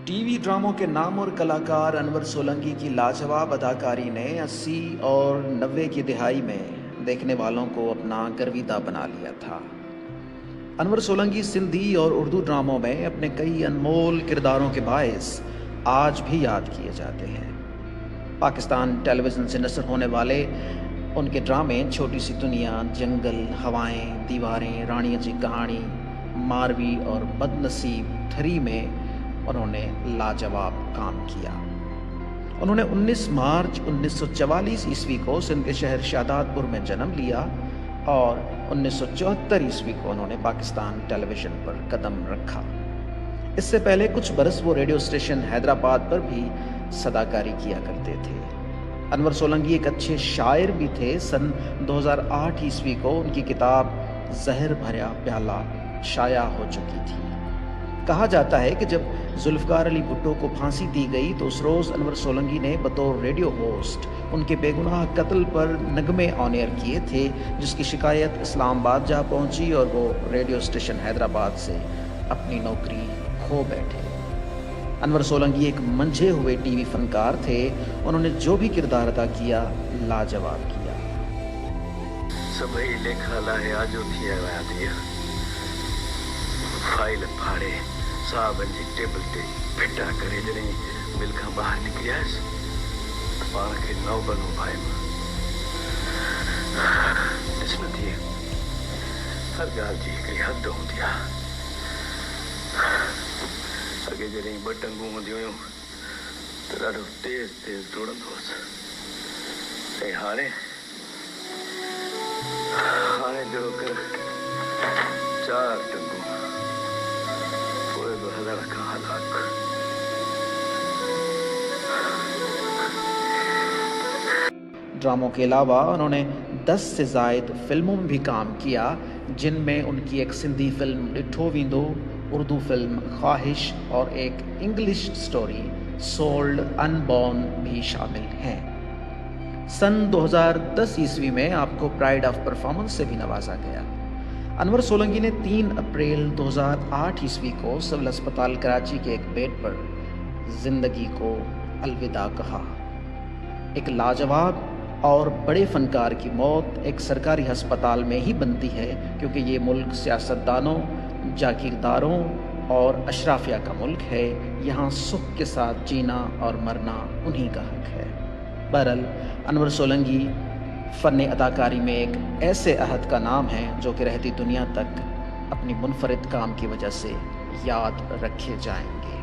TV ड्रामों के नाम और कलाकार अनवर सोलंकी की लाजवाब अदाकारी ने 80 और 90 की दिहाई में देखने वालों को अपना गर्विता बना लिया था। अनवर सोलंकी सिंधी और उर्दू ड्रामों में अपने कई अनमोल किरदारों के बायस आज भी याद किए जाते हैं। पाकिस्तान टेलीविज़न से नशर होने वाले उनके ड्रामे छोटी सी दुनिया, जंगल, हवाएं, दीवारें, रानियों की कहानी, मारवी और बदनसीब थरी में उन्होंने लाजवाब काम किया। उन्होंने 19 मार्च 1944 ईस्वी को सिंध के शहर शादातपुर में जन्म लिया और 1974 ईस्वी को उन्होंने पाकिस्तान टेलीविज़न पर कदम रखा। इससे पहले कुछ बरस वो रेडियो स्टेशन हैदराबाद पर भी सदाकारी किया करते थे। अनवर सोलंकी एक अच्छे शायर भी थे। सन 2008 ईस्वी को उनकी किताब जहर भरा प्याला शाया हो चुकी थी। कहा जाता है कि जब जुल्फ़िकार अली भुट्टो को फांसी दी गई तो उस रोज़ अनवर सोलंकी ने बतौर रेडियो होस्ट उनके बेगुनाह कत्ल पर नगमे ऑन एयर किए थे, जिसकी शिकायत इस्लामाबाद जा पहुंची और वो रेडियो स्टेशन हैदराबाद से अपनी नौकरी खो बैठे। अनवर सोलंकी एक मंझे हुए टीवी फनकार थे। उन्होंने जो भी किरदार अदा किया लाजवाब किया। सभई लेखा लाहे आजो थी आया दिया फाइल फाड़े साहब जी टेबल ते फिटा करे जॾहिं मिल खां ॿाहिरि निकिरियासीं त पाण खे नौ बनो भाई ॾिस न थिए हर ॻाल्हि जी हिकिड़ी हद हूंदी आहे। अॻे जॾहिं ॿ टंगूं हूंदियूं हुयूं त ॾाढो तेज़ तेज़ डोड़ंदो हुअसि ऐं हाणे जो कर 4 टंगूं हज़ार का हलाक। ड्रामों के अलावा उन्होंने 10 से ज़ायद फिल्मों में भी काम किया, जिनमें उनकी एक सिंधी फिल्म डिठो वींदो, उर्दू फिल्म ख्वाहिश और एक इंग्लिश स्टोरी सोल्ड अनबॉर्न भी शामिल हैं। सन 2010 ईस्वी में आपको प्राइड ऑफ परफॉर्मेंस से भी नवाजा गया। अनवर सोलंकी ने 3 अप्रैल 2008 ईस्वी को सिविल अस्पताल कराची के एक बेड पर जिंदगी को अलविदा कहा। एक लाजवाब और बड़े फनकार की मौत एक सरकारी अस्पताल में ही बनती है, क्योंकि ये मुल्क सियासतदानों, जागीरदारों और अशराफिया का मुल्क है। यहाँ सुख के साथ जीना और मरना उन्हीं का हक है। बहरहाल अनवर सोलंकी फ़न अदाकारी में एक ऐसे अहद का नाम है जो कि रहती दुनिया तक अपनी मुनफरिद काम की वजह से याद रखे जाएंगे।